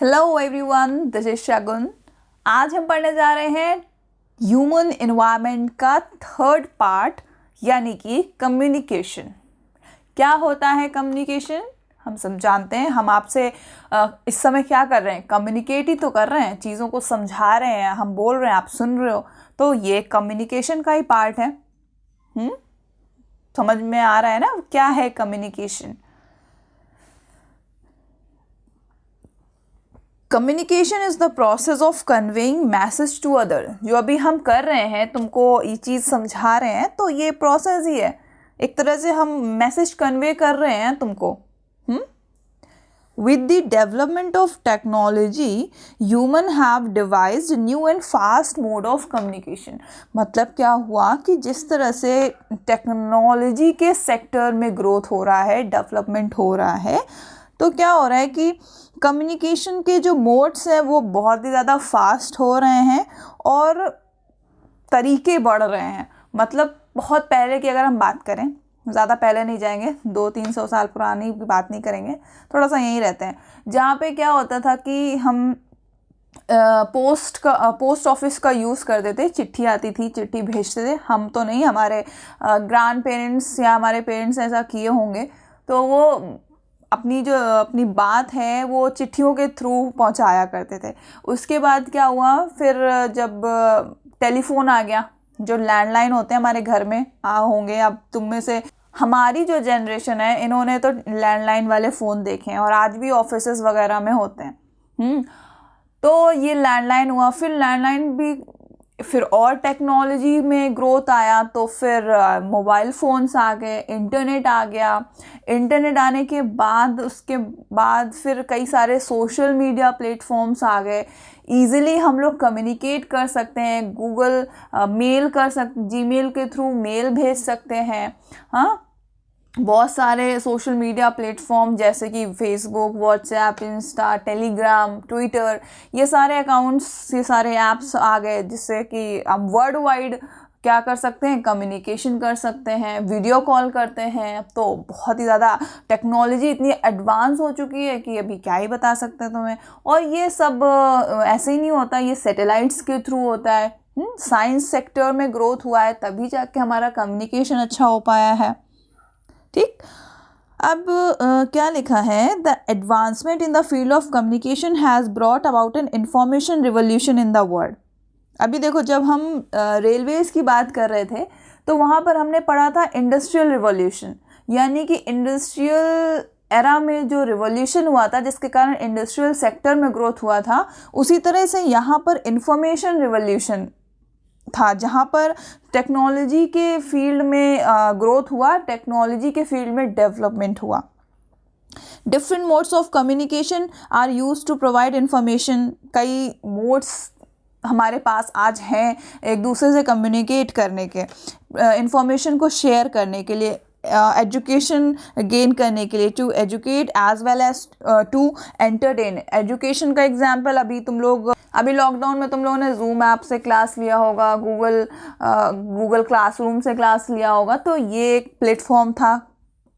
Hello everyone, this is शगुन। आज हम पढ़ने जा रहे हैं ह्यूमन एनवायरनमेंट का थर्ड पार्ट, यानी कि कम्युनिकेशन। क्या होता है कम्युनिकेशन? हम सब जानते हैं। हम आपसे इस समय क्या कर रहे हैं? कम्युनिकेट ही तो कर रहे हैं, चीज़ों को समझा रहे हैं, हम बोल रहे हैं, आप सुन रहे हो, तो ये कम्युनिकेशन का ही पार्ट है। समझ में आ रहा है ना क्या है communication? Communication is the process of conveying message to other. जो अभी हम कर रहे हैं, तुमको ये चीज़ समझा रहे हैं, तो ये प्रोसेस ही है। एक तरह से हम मैसेज कन्वे कर रहे हैं तुमको। With the development of technology, human have devised new and fast mode of communication। मतलब क्या हुआ कि जिस तरह से टेक्नोलॉजी के सेक्टर में ग्रोथ हो रहा है, डेवलपमेंट हो रहा है, तो क्या हो रहा है कि कम्युनिकेशन के जो मोड्स हैं वो बहुत ही ज़्यादा फास्ट हो रहे हैं और तरीके बढ़ रहे हैं। मतलब बहुत पहले की अगर हम बात करें, ज़्यादा पहले नहीं जाएंगे, 200-300 साल पुरानी बात नहीं करेंगे, थोड़ा सा यहीं रहते हैं, जहाँ पे क्या होता था कि हम पोस्ट ऑफिस का यूज़ करते थे। चिट्ठी आती थी, चिट्ठी भेजते थे। हम तो नहीं, हमारे ग्रैंड पेरेंट्स या हमारे पेरेंट्स ऐसा किए होंगे, तो वो अपनी बात है वो चिट्ठियों के थ्रू पहुंचाया करते थे। उसके बाद क्या हुआ, फिर जब टेलीफोन आ गया, जो लैंडलाइन होते हैं हमारे घर में होंगे, अब तुम में से हमारी जो जनरेशन है, इन्होंने तो लैंडलाइन वाले फ़ोन देखे हैं और आज भी ऑफिसेस वगैरह में होते हैं। तो ये लैंडलाइन हुआ, फिर लैंडलाइन भी, फिर और टेक्नोलॉजी में ग्रोथ आया, तो फिर मोबाइल फ़ोन्स आ गए, इंटरनेट आ गया। इंटरनेट आने के बाद उसके बाद फिर कई सारे सोशल मीडिया प्लेटफॉर्म्स आ गए। ईज़िली हम लोग कम्युनिकेट कर सकते हैं, गूगल मेल जीमेल के थ्रू मेल भेज सकते हैं। हाँ, बहुत सारे सोशल मीडिया प्लेटफॉर्म जैसे कि Facebook, WhatsApp, Insta, Telegram, Twitter, ये सारे अकाउंट्स, ये सारे ऐप्स आ गए, जिससे कि हम वर्ल्ड वाइड क्या कर सकते हैं, कम्युनिकेशन कर सकते हैं, वीडियो कॉल करते हैं। अब तो बहुत ही ज़्यादा टेक्नोलॉजी इतनी एडवांस हो चुकी है कि अभी क्या ही बता सकते हैं तुम्हें। और ये सब ऐसे ही नहीं होता, ये सैटेलाइट्स के थ्रू होता है। साइंस सेक्टर में ग्रोथ हुआ है, तभी जाके हमारा कम्युनिकेशन अच्छा हो पाया है। ठीक, अब क्या लिखा है, the advancement in the field of communication has brought about an information revolution in the world. अभी देखो, जब हम रेलवेज़ की बात कर रहे थे, तो वहाँ पर हमने पढ़ा था इंडस्ट्रियल रिवोल्यूशन, यानी कि इंडस्ट्रियल एरा में जो रिवोल्यूशन हुआ था, जिसके कारण इंडस्ट्रियल सेक्टर में ग्रोथ हुआ था, उसी तरह से यहाँ पर इंफॉर्मेशन रिवोल्यूशन था, जहाँ पर टेक्नोलॉजी के फील्ड में ग्रोथ हुआ, टेक्नोलॉजी के फील्ड में डेवलपमेंट हुआ। Different modes of communication are used to provide information. कई मोड्स हमारे पास आज हैं एक दूसरे से कम्युनिकेट करने के, इंफॉर्मेशन को शेयर करने के लिए, एजुकेशन गेन करने के लिए, to educate as well as to entertain. Education का एग्जाम्पल, अभी लॉकडाउन में तुम लोगों ने जूम ऐप से क्लास लिया होगा, गूगल क्लासरूम से क्लास लिया होगा, तो ये एक प्लेटफॉर्म था।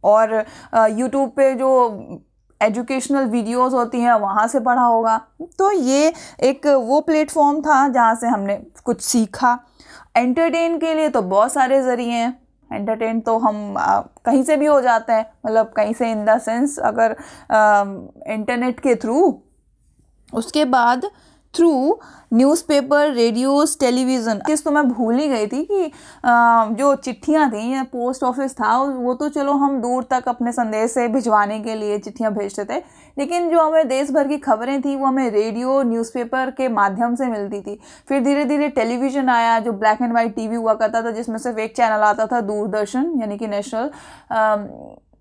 और यूट्यूब पे जो एजुकेशनल वीडियोस होती हैं, वहाँ से पढ़ा होगा। तो ये एक वो प्लेटफॉर्म था जहाँ से हमने कुछ सीखा। एंटरटेन के लिए तो बहुत सारे ज़रिए हैं। एंटरटेन तो हम कहीं से भी हो जाते हैं, मतलब कहीं से इन द सेंस, अगर इंटरनेट के थ्रू, उसके बाद थ्रू न्यूज़पेपर, रेडियोस, टेलीविज़न। चीज़ तो मैं भूल ही गई थी कि जो चिट्ठियाँ थी या पोस्ट ऑफिस था, वो तो चलो हम दूर तक अपने संदेश से भिजवाने के लिए चिट्ठियाँ भेजते थे, लेकिन जो हमें देश भर की खबरें थी वो हमें रेडियो, न्यूज़पेपर के माध्यम से मिलती थी। फिर धीरे धीरे टेलीविज़न आया, जो ब्लैक एंड वाइट टीवी हुआ करता था, जिसमें सिर्फ एक चैनल आता था, दूरदर्शन, यानी कि नेशनल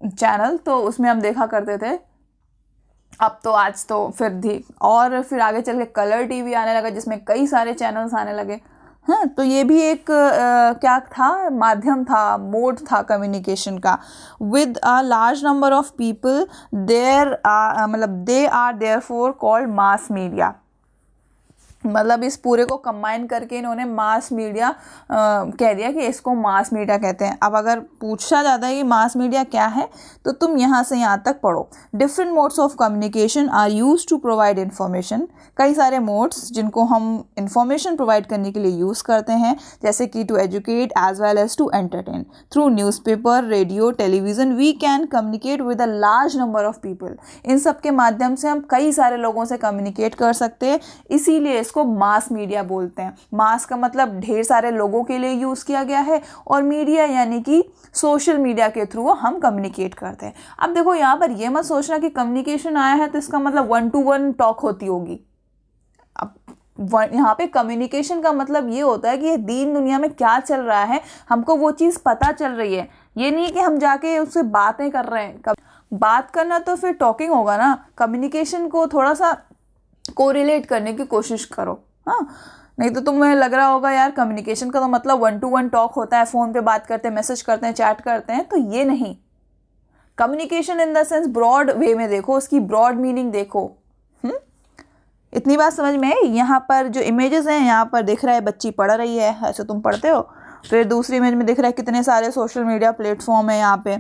चैनल, तो उसमें हम देखा करते थे। अब तो आज तो फिर आगे चल के कलर टीवी आने लगा, जिसमें कई सारे चैनल्स आने लगे। हाँ, तो ये भी एक क्या था, माध्यम था, मोड था कम्युनिकेशन का। With a large number of people they are therefore called mass media. मतलब इस पूरे को कंबाइन करके इन्होंने मास मीडिया कह दिया कि इसको मास मीडिया कहते हैं। अब अगर पूछा जाता है कि मास मीडिया क्या है, तो तुम यहाँ से यहाँ तक पढ़ो। Different modes of communication are use to provide information. कई सारे मोड्स जिनको हम इंफॉर्मेशन प्रोवाइड करने के लिए यूज़ करते हैं, जैसे कि to educate as well as to entertain. Through newspaper, radio, television we can communicate with a large number of people. इन सब के माध्यम से हम कई सारे लोगों से कम्युनिकेट कर सकते हैं, इसीलिए इसको मास मीडिया बोलते हैं। मास का मतलब ढेर सारे लोगों के लिए यूज़ किया गया है, और मीडिया यानी कि सोशल मीडिया के थ्रू हम कम्युनिकेट करते हैं। अब देखो यहाँ पर ये मत सोचना कि कम्युनिकेशन आया है तो इसका मतलब 1-to-1 टॉक होती होगी। अब यहाँ पे कम्युनिकेशन का मतलब ये होता है कि ये दीन दुनिया में क्या चल रहा है, हमको वो चीज़ पता चल रही है। ये नहीं कि हम जाके उससे बातें कर रहे हैं। बात करना तो फिर टॉकिंग होगा ना। कम्युनिकेशन को थोड़ा सा कोरिलेट करने की कोशिश करो, हाँ। नहीं तो तुम्हें लग रहा होगा यार कम्युनिकेशन का तो मतलब 1-to-1 टॉक होता है, फ़ोन पे बात करते हैं, मैसेज करते हैं, चैट करते हैं, तो ये नहीं। Communication in the sense broad way में देखो, उसकी ब्रॉड मीनिंग देखो। इतनी बात समझ में है। यहाँ पर जो इमेजेस हैं, यहाँ पर दिख रहा है बच्ची पढ़ रही है, ऐसे तुम पढ़ते हो। फिर दूसरी इमेज में दिख रहा है कितने सारे सोशल मीडिया प्लेटफॉर्म है। यहाँ पे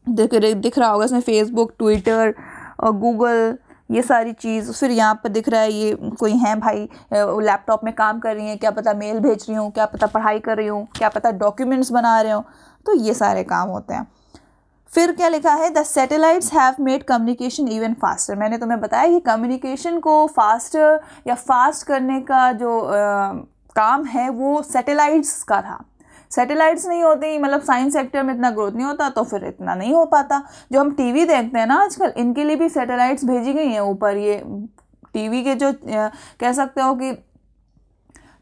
दिख रहा होगा, इसमें फेसबुक, ट्विटर और गूगल, ये सारी चीज़। फिर यहाँ पर दिख रहा है ये कोई हैं भाई लैपटॉप में काम कर रही हैं, क्या पता मेल भेज रही हूँ, क्या पता पढ़ाई कर रही हूँ, क्या पता डॉक्यूमेंट्स बना रहे हो, तो ये सारे काम होते हैं। फिर क्या लिखा है, the satellites have made communication even faster. मैंने तुम्हें बताया कि कम्युनिकेशन को फास्टर या फास्ट करने का जो काम है वो सैटेलाइट्स का था। सैटेलाइट्स नहीं होती, मतलब साइंस सेक्टर में इतना ग्रोथ नहीं होता, तो फिर इतना नहीं हो पाता। जो हम टीवी देखते हैं ना आजकल, इनके लिए भी सैटेलाइट्स भेजी गई हैं ऊपर। ये टीवी के जो कह सकते हो कि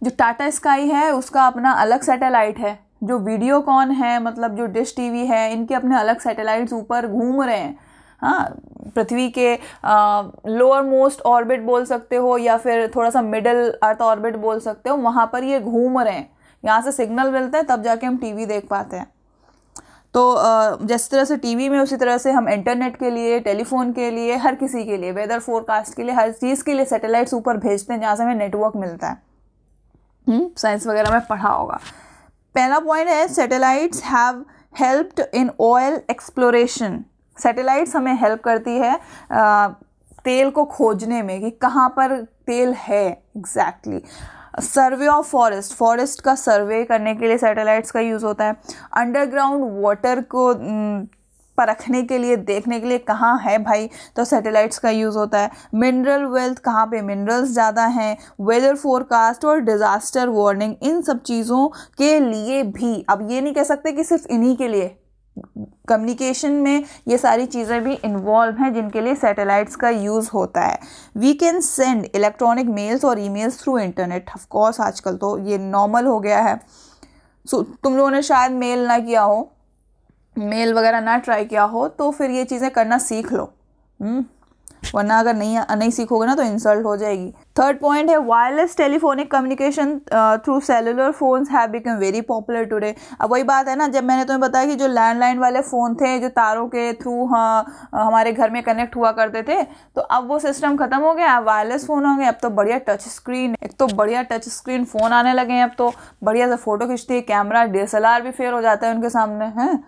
जो टाटा स्काई है उसका अपना अलग सैटेलाइट है। जो वीडियोकॉन है, मतलब जो डिश टीवी है, इनके अपने अलग सैटेलाइट्स ऊपर घूम रहे हैं। हाँ, पृथ्वी के लोअर मोस्ट ऑर्बिट बोल सकते हो, या फिर थोड़ा सा मिडल अर्थ ऑर्बिट बोल सकते हो, वहाँ पर ये घूम रहे हैं। यहाँ से सिग्नल मिलता है तब जाके हम टीवी देख पाते हैं। तो जिस तरह से टीवी में, उसी तरह से हम इंटरनेट के लिए, टेलीफोन के लिए, हर किसी के लिए, वेदर फोरकास्ट के लिए, हर चीज़ के लिए सैटेलाइट्स ऊपर भेजते हैं जहाँ से हमें नेटवर्क मिलता है। साइंस वगैरह में पढ़ा होगा। पहला पॉइंट है, satellites have helped in oil exploration. Satellites हमें हेल्प करती है तेल को खोजने में कि कहाँ पर तेल है एग्जैक्टली। सर्वे ऑफ फॉरेस्ट का सर्वे करने के लिए सैटेलाइट्स का यूज़ होता है। अंडरग्राउंड वाटर को परखने के लिए, देखने के लिए कहाँ है भाई, तो सैटेलाइट्स का यूज़ होता है। मिनरल वेल्थ, कहाँ पे मिनरल्स ज़्यादा हैं। वेदर फोरकास्ट और डिज़ास्टर वार्निंग, इन सब चीज़ों के लिए भी। अब ये नहीं कह सकते कि सिर्फ इन्हीं के लिए, कम्युनिकेशन में ये सारी चीज़ें भी इन्वॉल्व हैं जिनके लिए सैटेलाइट्स का यूज़ होता है। We can send electronic mails और emails through internet. Of course आजकल तो ये नॉर्मल हो गया है। तुम लोगों ने शायद मेल ना किया हो, मेल वगैरह ना ट्राई किया हो, तो फिर ये चीज़ें करना सीख लो, वरना अगर नहीं सीखोगे ना तो इंसल्ट हो जाएगी। थर्ड पॉइंट है, wireless telephonic communication through cellular phones have become very popular today. अब वही बात है ना, जब मैंने तुम्हें बताया कि जो लैंडलाइन वाले फ़ोन थे, जो तारों के थ्रू हमारे घर में कनेक्ट हुआ करते थे, तो अब वो सिस्टम ख़त्म हो गया, अब वायरलेस फ़ोन हो गए। अब तो बढ़िया टच स्क्रीन, एक तो बढ़िया टच स्क्रीन फ़ोन आने लगे हैं। अब तो बढ़िया से फ़ोटो खींचती है, कैमरा DSLR भी फेल हो जाता है उनके सामने, हैं।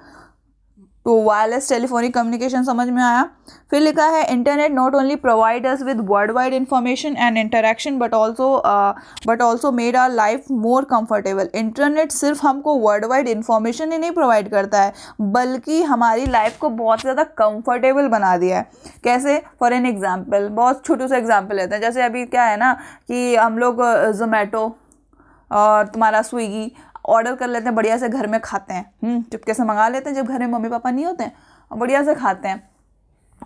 तो वायरलेस टेलीफोनिक कम्युनिकेशन समझ में आया। फिर लिखा है, internet not only provide us with world wide information and interaction but also made our life more comfortable. Internet सिर्फ हमको वर्ल्ड वाइड इंफॉर्मेशन ही नहीं प्रोवाइड करता है, बल्कि हमारी लाइफ को बहुत ज़्यादा कंफर्टेबल बना दिया है। कैसे? फॉर एन एग्जाम्पल, बहुत छोटू सा एग्जाम्पल लेते हैं। जैसे अभी क्या है ना कि हम लोग जोमेटो और तुम्हारा स्विगी ऑर्डर कर लेते हैं, बढ़िया से घर में खाते हैं, चुपके से मंगा लेते हैं जब घर में मम्मी पापा नहीं होते हैं, बढ़िया से खाते हैं।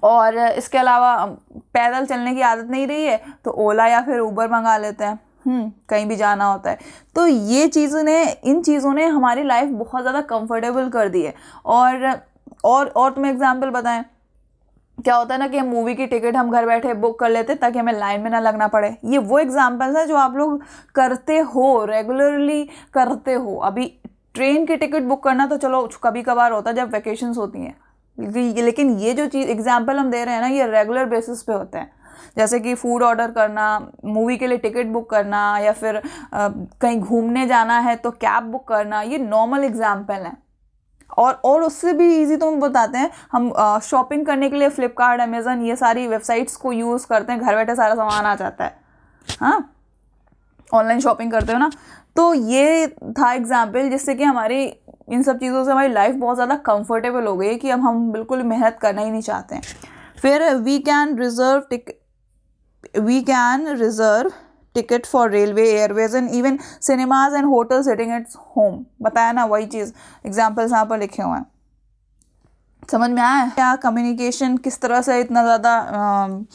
और इसके अलावा पैदल चलने की आदत नहीं रही है तो ओला या फिर उबर मंगा लेते हैं, कहीं भी जाना होता है। तो ये इन चीज़ों ने हमारी लाइफ बहुत ज़्यादा कंफर्टेबल कर दी है। और तुम्हें एग्जाम्पल बताएं, क्या होता है ना कि हम मूवी की टिकट हम घर बैठे बुक कर लेते ताकि हमें लाइन में ना लगना पड़े। ये वो एग्जाम्पल्स हैं जो आप लोग करते हो, रेगुलरली करते हो। अभी ट्रेन की टिकट बुक करना तो चलो कभी कभार होता है जब वैकेशंस होती हैं, लेकिन ये जो चीज़ एग्जाम्पल हम दे रहे हैं ना, ये रेगुलर बेसिस पे होते हैं। जैसे कि फूड ऑर्डर करना, मूवी के लिए टिकट बुक करना, या फिर कहीं घूमने जाना है तो कैब बुक करना, ये नॉर्मल एग्जाम्पल हैं। और उससे भी इजी तो हम बताते हैं, हम शॉपिंग करने के लिए फ्लिपकार्ट, अमेज़न, ये सारी वेबसाइट्स को यूज़ करते हैं, घर बैठे सारा सामान आ जाता है। हाँ, ऑनलाइन शॉपिंग करते हो ना। तो ये था एग्जाम्पल जिससे कि हमारी इन सब चीज़ों से हमारी लाइफ बहुत ज़्यादा कंफर्टेबल हो गई है कि अब हम बिल्कुल मेहनत करना ही नहीं चाहते हैं। फिर we can reserve ticket for railway, airways and even cinemas and hotel sitting at home. बताया ना, वही चीज़, एग्जाम्पल्स यहाँ पर लिखे हुए हैं। समझ में आया क्या कम्युनिकेशन किस तरह से इतना ज़्यादा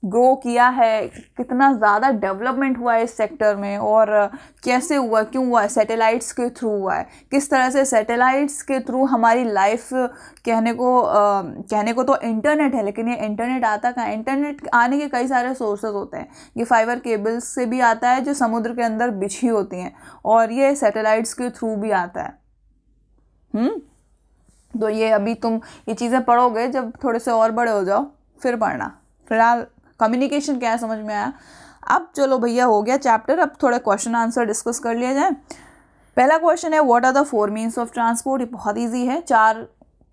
ग्रो किया है, कितना ज़्यादा डेवलपमेंट हुआ है इस सेक्टर में, और कैसे हुआ, क्यों हुआ है, सैटेलाइट्स के थ्रू हुआ है, किस तरह से सैटेलाइट्स के थ्रू हमारी लाइफ, कहने को तो इंटरनेट है, लेकिन ये इंटरनेट आता कहाँ है? इंटरनेट आने के कई सारे सोर्सेज होते हैं। ये फाइबर केबल्स से भी आता है जो समुद्र के अंदर बिछी होती हैं, और ये सैटेलाइट्स के थ्रू भी आता है। तो ये अभी तुम ये चीज़ें पढ़ोगे जब थोड़े से और बड़े हो जाओ, फिर पढ़ना। फिलहाल कम्युनिकेशन क्या है समझ में आया। अब चलो भैया, हो गया चैप्टर, अब थोड़े क्वेश्चन आंसर डिस्कस कर लिया जाए। पहला क्वेश्चन है, what are the 4 means of transport. ये बहुत ईजी है। 4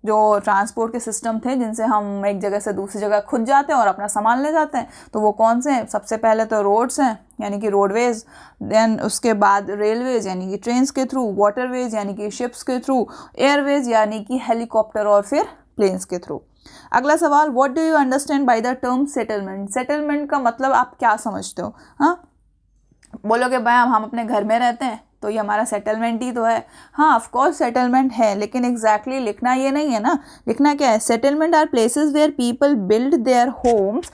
जो ट्रांसपोर्ट के सिस्टम थे जिनसे हम एक जगह से दूसरी जगह खुद जाते हैं और अपना सामान ले जाते हैं, तो वो कौन से हैं? सबसे पहले तो रोड्स हैं, यानी कि रोडवेज, देन उसके बाद रेलवेज यानी कि ट्रेन्स के थ्रू, वाटरवेज यानी कि शिप्स के थ्रू, एयरवेज यानी कि हेलीकॉप्टर और फिर प्लेन्स के थ्रू। अगला सवाल, what do you understand by the term settlement. Settlement का मतलब आप क्या समझते हो? हाँ, बोलोगे भाई हम अपने घर में रहते हैं तो ये हमारा सेटलमेंट ही तो है। हाँ, ऑफ कोर्स सेटलमेंट है, लेकिन एग्जैक्टली लिखना ये नहीं है ना। लिखना क्या है? Settlement are places where people build their homes.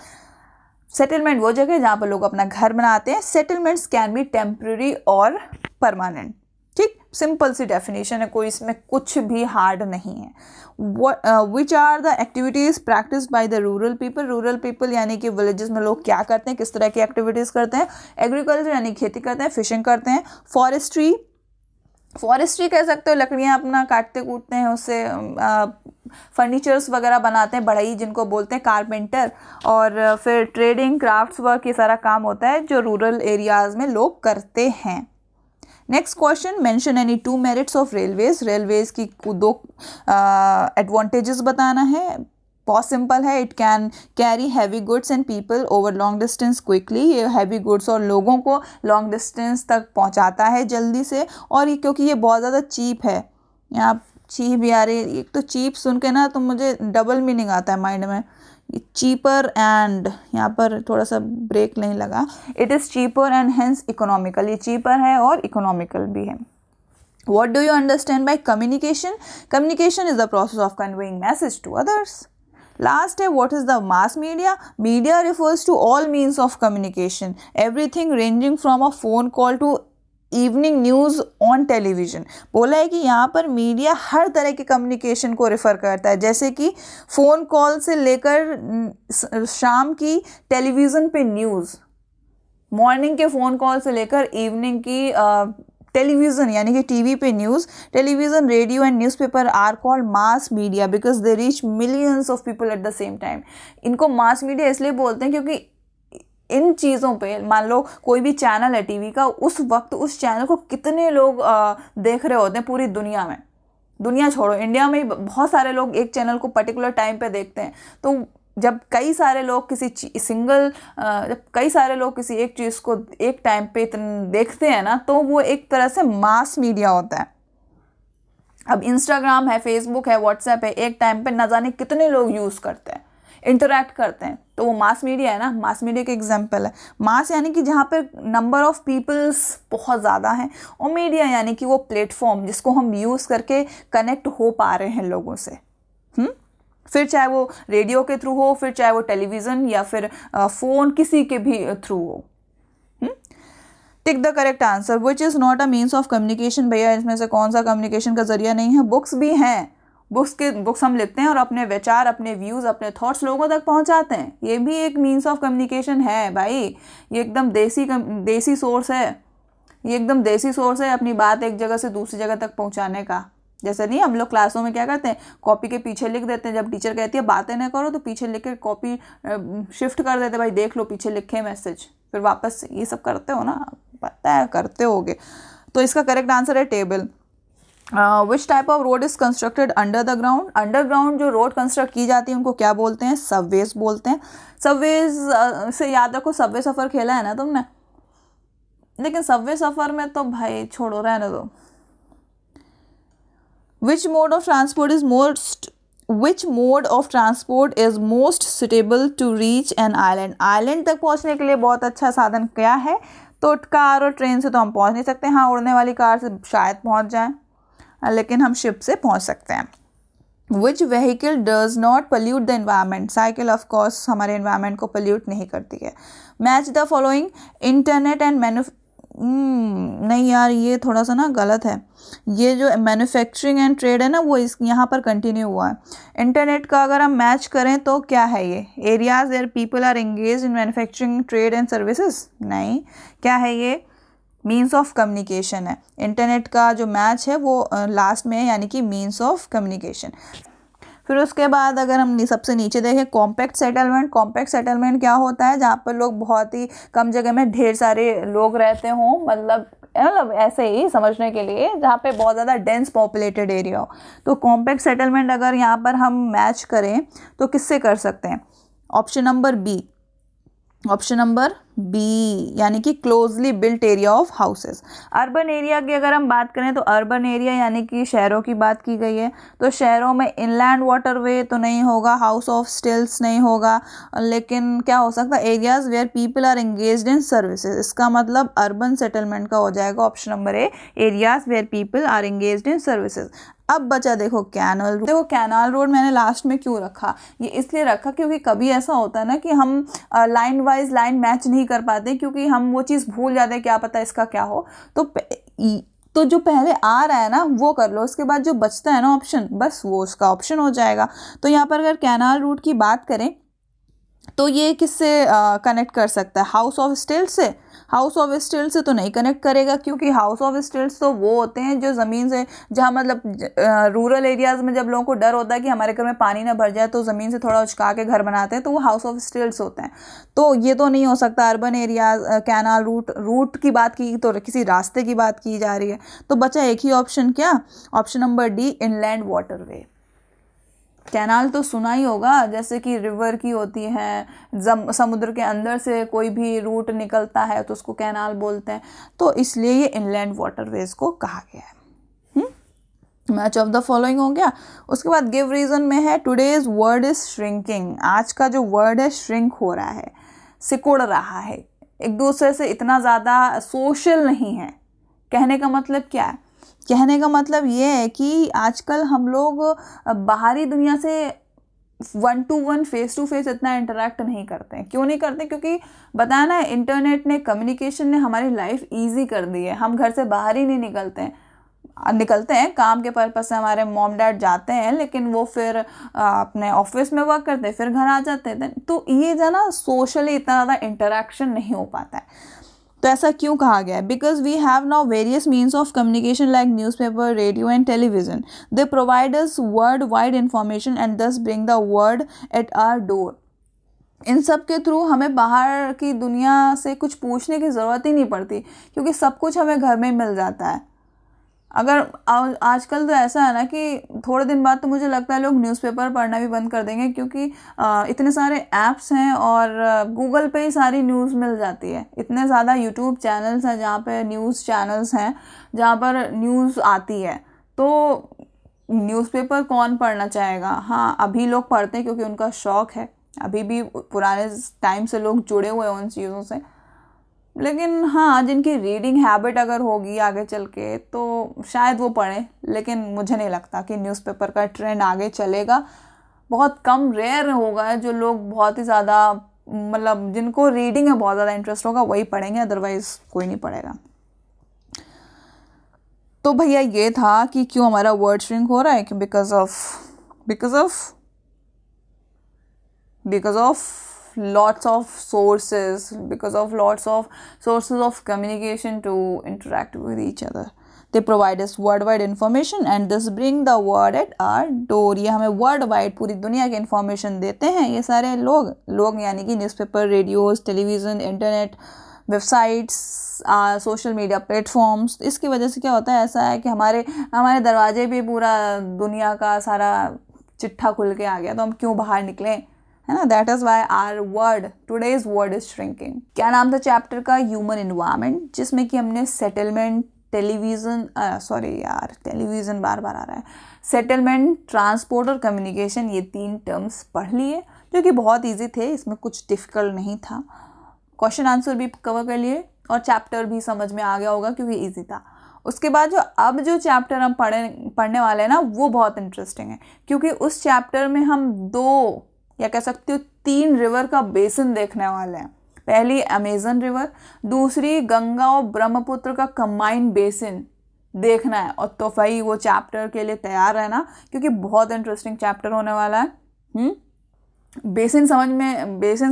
Settlement वो जगह जहाँ पर लोग अपना घर बनाते हैं। सेटलमेंट्स कैन बी टेम्पररी और परमानेंट। ठीक, सिंपल सी डेफिनेशन है, कोई इसमें कुछ भी हार्ड नहीं है। Which are the activities practice by the rural people. Rural people यानी कि विलेजेस में लोग क्या करते हैं, किस तरह की एक्टिविटीज़ करते हैं? एग्रीकल्चर यानी खेती करते हैं, फिशिंग करते हैं। फॉरेस्ट्री कह सकते हो, लकड़ियाँ अपना काटते कूटते हैं, उससे फर्नीचर्स वगैरह बनाते हैं, बढ़ई जिनको बोलते हैं, कारपेंटर। और फिर ट्रेडिंग, क्राफ्ट्स वर्क, ये सारा काम होता है जो रूरल एरियाज़ में लोग करते हैं। Next question, mention any 2 merits of railways. Railways की 2 एडवांटेजेस बताना है। बहुत सिंपल है। It can carry heavy goods and people over long distance quickly. ये हैवी गुड्स और लोगों को लॉन्ग डिस्टेंस तक पहुंचाता है जल्दी से। और ये क्योंकि ये बहुत ज़्यादा चीप है, यहाँ चीप भी आ रही है, एक तो चीप सुन के ना तो मुझे डबल मीनिंग आता है माइंड में। चीपर एंड, यहाँ पर थोड़ा सा ब्रेक नहीं लगा, it is cheaper and hence economical. ये चीपर है और इकोनॉमिकल भी है। What do you understand by communication? Communication is the process of conveying message to others. Last है, what is the mass media? Media refers to all means of communication, everything ranging from a phone call to evening news on television. बोला है कि यहाँ पर media हर तरह के communication को refer करता है, जैसे कि फ़ोन कॉल से लेकर शाम की टेलीविज़न पे न्यूज़, मॉर्निंग के फ़ोन कॉल से लेकर इवनिंग की टेलीविज़न यानी कि टीवी पे news. Television, radio and newspaper are called mass media because they reach millions of people at the same time. इनको मास मीडिया इसलिए बोलते हैं क्योंकि इन चीज़ों पे, मान लो कोई भी चैनल है टीवी का, उस वक्त उस चैनल को कितने लोग देख रहे होते हैं पूरी दुनिया में। दुनिया छोड़ो, इंडिया में ही बहुत सारे लोग एक चैनल को पर्टिकुलर टाइम पे देखते हैं। तो जब कई सारे लोग किसी एक चीज़ को एक टाइम पे देखते हैं ना, तो वो एक तरह से मास मीडिया होता है। अब इंस्टाग्राम है, फेसबुक है, व्हाट्सएप है, एक टाइम पे न जाने कितने लोग यूज़ करते हैं, इंटरैक्ट करते हैं, तो वो मास मीडिया है ना। मास मीडिया का एग्जाम्पल है। मास यानी कि जहाँ पे नंबर ऑफ पीपल्स बहुत ज़्यादा हैं, और मीडिया यानी कि वो प्लेटफॉर्म जिसको हम यूज़ करके कनेक्ट हो पा रहे हैं लोगों से। फिर चाहे वो रेडियो के थ्रू हो, फिर चाहे वो टेलीविज़न या फिर फ़ोन, किसी के भी थ्रू हो। Tick the correct answer, which is not a means of communication. भैया इसमें से कौन सा कम्युनिकेशन का ज़रिया नहीं है? बुक्स भी हैं। बुक्स हम लिखते हैं और अपने विचार, अपने व्यूज़, अपने थॉट्स लोगों तक पहुंचाते हैं। ये भी एक मीन्स ऑफ कम्युनिकेशन है भाई। ये एकदम देसी सोर्स है। ये एकदम देसी सोर्स है अपनी बात एक जगह से दूसरी जगह तक पहुंचाने का। जैसे नहीं हम लोग क्लासों में क्या करते हैं, कॉपी के पीछे लिख देते हैं, जब टीचर कहती है बातें ना करो तो पीछे लिख के कॉपी शिफ्ट कर देते, भाई देख लो पीछे लिखे मैसेज, फिर वापस ये सब करते हो ना, पता है करते होगे। तो इसका करेक्ट आंसर है table. Which type of road is constructed under the ground, underground जो रोड कंस्ट्रक्ट की जाती है उनको क्या बोलते हैं, सबवेज बोलते हैं। सबवेज से याद रखो, सबवे सफ़र खेला है ना तुमने, लेकिन सबवे सफ़र में तो भाई छोड़ो, रहने दो। Which mode of transport is most suitable to reach an island? Island तक पहुंचने के लिए बहुत अच्छा साधन क्या है? तो कार और ट्रेन से तो हम पहुंच नहीं सकते, हाँ उड़ने वाली कार से शायद पहुंच जाएं, लेकिन हम शिप से पहुंच सकते हैं। Which vehicle does not pollute the environment? Cycle of course हमारे एनवायरनमेंट को पोल्यूट नहीं करती है। Match the following, internet and नहीं यार ये थोड़ा सा ना गलत है, ये जो मैन्युफैक्चरिंग एंड ट्रेड है ना वो इस यहाँ पर कंटिन्यू हुआ है। इंटरनेट का अगर हम मैच करें तो क्या है ये, areas where people are engage in manufacturing trade and services, नहीं, क्या है ये, मीन्स ऑफ कम्युनिकेशन है। इंटरनेट का जो मैच है वो लास्ट में है, यानी कि मीन्स ऑफ कम्युनिकेशन। फिर उसके बाद अगर हम सबसे नीचे देखें, कॉम्पैक्ट सेटलमेंट। कॉम्पैक्ट सेटलमेंट क्या होता है, जहाँ पर लोग बहुत ही कम जगह में ढेर सारे लोग रहते हों, मतलब ऐसे ही समझने के लिए, जहाँ पे बहुत ज़्यादा डेंस पॉपुलेटेड एरिया हो। तो कॉम्पैक्ट सेटलमेंट अगर यहाँ पर हम मैच करें तो किससे कर सकते हैं, option number B, option number B, यानी कि closely built area of houses. Urban area की अगर हम बात करें तो अर्बन एरिया यानी कि शहरों की बात की गई है, तो शहरों में इनलैंड वाटरवे तो नहीं होगा, हाउस ऑफ स्टिल्स नहीं होगा, लेकिन क्या हो सकता है, areas where people are engaged in services. इसका मतलब अर्बन सेटलमेंट का हो जाएगा option number A, areas where people are engaged in services. अब बचा देखो कैनाल रोड। देखो कैनाल रोड मैंने लास्ट में क्यों रखा, ये इसलिए रखा क्योंकि कभी ऐसा होता है ना कि हम लाइन वाइज लाइन मैच नहीं कर पाते, क्योंकि हम वो चीज़ भूल जाते हैं, क्या पता इसका क्या हो। तो जो पहले आ रहा है ना वो कर लो, उसके बाद जो बचता है ना ऑप्शन, बस वो उसका ऑप्शन हो जाएगा। तो यहाँ पर अगर कैनाल रूट की बात करें तो ये किससे कनेक्ट कर सकता है, हाउस ऑफ स्टील्स से। हाउस ऑफ स्टील्स से तो नहीं कनेक्ट करेगा, क्योंकि हाउस ऑफ स्टील्स तो वो होते हैं जो ज़मीन से, जहाँ मतलब रूरल एरियाज़ में जब लोगों को डर होता है कि हमारे घर में पानी ना भर जाए तो ज़मीन से थोड़ा उचका के घर बनाते हैं, तो वो हाउस ऑफ स्टील्स होते हैं। तो ये तो नहीं हो सकता अर्बन एरियाज। कैनाल रूट की बात की तो किसी रास्ते की बात की जा रही है, तो बचा एक ही ऑप्शन, क्या, option number D, inland waterway. Canal तो सुना ही होगा, जैसे कि रिवर की होती है, समुद्र के अंदर से कोई भी रूट निकलता है तो उसको कैनाल बोलते हैं, तो इसलिए ये इनलैंड वाटरवेज को कहा गया है। मैच ऑफ द फॉलोइंग हो गया। उसके बाद गिव रीजन में है, टुडेज वर्ड इज श्रिंकिंग। आज का जो वर्ड है श्रिंक हो रहा है, सिकुड़ रहा है, एक दूसरे से इतना ज़्यादा सोशल नहीं है। कहने का मतलब क्या है, कहने का मतलब ये है कि आजकल हम लोग बाहरी दुनिया से 1 to 1 फेस टू फेस इतना इंटरेक्ट नहीं करते हैं। क्यों नहीं करते, क्योंकि बताया ना, इंटरनेट ने, कम्युनिकेशन ने हमारी लाइफ इजी कर दी है। हम घर से बाहर ही नहीं निकलते हैं काम के पर्पज से, हमारे मॉम डैड जाते हैं, लेकिन वो फिर अपने ऑफिस में वर्क करते हैं, फिर घर आ जाते हैं, तो ये जो ना सोशली इतना ज़्यादा इंटरेक्शन नहीं हो पाता है। तो ऐसा क्यों कहा गया है, because we have now various means of communication like newspaper, radio and television. They provide us world wide information and thus bring the world at our door. इन सब के थ्रू हमें बाहर की दुनिया से कुछ पूछने की ज़रूरत ही नहीं पड़ती, क्योंकि सब कुछ हमें घर में मिल जाता है। अगर आजकल तो ऐसा है ना कि थोड़े दिन बाद तो मुझे लगता है लोग न्यूज़पेपर पढ़ना भी बंद कर देंगे, क्योंकि इतने सारे ऐप्स हैं और गूगल पे ही सारी न्यूज़ मिल जाती है। इतने ज़्यादा यूट्यूब चैनल्स हैं जहाँ पे न्यूज़ चैनल्स हैं जहाँ पर न्यूज़ आती है, तो न्यूज़पेपर कौन पढ़ना चाहेगा। हाँ अभी लोग पढ़ते हैं क्योंकि उनका शौक़ है, अभी भी पुराने टाइम से लोग जुड़े हुए हैं उन चीज़ों से, लेकिन हाँ जिनकी रीडिंग हैबिट अगर होगी आगे चल के तो शायद वो पढ़ें, लेकिन मुझे नहीं लगता कि न्यूज़पेपर का ट्रेंड आगे चलेगा। बहुत कम, रेयर होगा जो लोग बहुत ही ज़्यादा, मतलब जिनको रीडिंग में बहुत ज़्यादा इंटरेस्ट होगा वही पढ़ेंगे, अदरवाइज़ कोई नहीं पढ़ेगा। तो भैया ये था कि क्यों हमारा वर्ड श्रिंक हो रहा है, कि because of lots of sources of communication to interact with each other. They provide us world wide information and this bring the world at our door. ये हमें वर्ल्ड वाइड पूरी दुनिया की इन्फॉर्मेशन देते हैं ये सारे लोग यानी कि newspaper, radios, television, internet, websites, social media platforms. इसकी वजह से क्या होता है, ऐसा है कि हमारे दरवाजे पे पूरा दुनिया का सारा चिट्ठा खुल के आ गया, तो हम क्यों बाहर निकलें, है ना। That is why our world today's world is shrinking. क्या नाम था चैप्टर का? ह्यूमन इन्वायरमेंट, जिसमें कि हमने सेटलमेंट, टेलीविज़न बार बार आ रहा है, सेटलमेंट, ट्रांसपोर्ट और कम्युनिकेशन, ये 3 टर्म्स पढ़ लिए जो कि बहुत ईजी थे, इसमें कुछ डिफ़िकल्ट नहीं था। क्वेश्चन आंसर भी कवर कर लिए और चैप्टर भी समझ में आ गया होगा क्योंकि ईजी था। उसके बाद जो चैप्टर हम पढ़ने वाले हैं ना, वो बहुत इंटरेस्टिंग है, क्योंकि उस चैप्टर में हम 2 या कह सकते हो 3 रिवर का बेसिन देखने वाले हैं। पहली अमेजन रिवर, दूसरी गंगा और ब्रह्मपुत्र का कंबाइंड बेसिन देखना है। और तो भाई वो चैप्टर के लिए तैयार रहना, क्योंकि बहुत इंटरेस्टिंग चैप्टर होने वाला है। बेसिन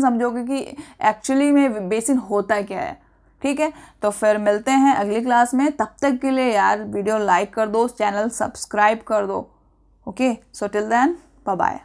समझोगे कि एक्चुअली में बेसिन होता क्या है। ठीक है, तो फिर मिलते हैं अगली क्लास में। तब तक के लिए यार वीडियो लाइक कर दो, चैनल सब्सक्राइब कर दो। Okay, so till then bye bye.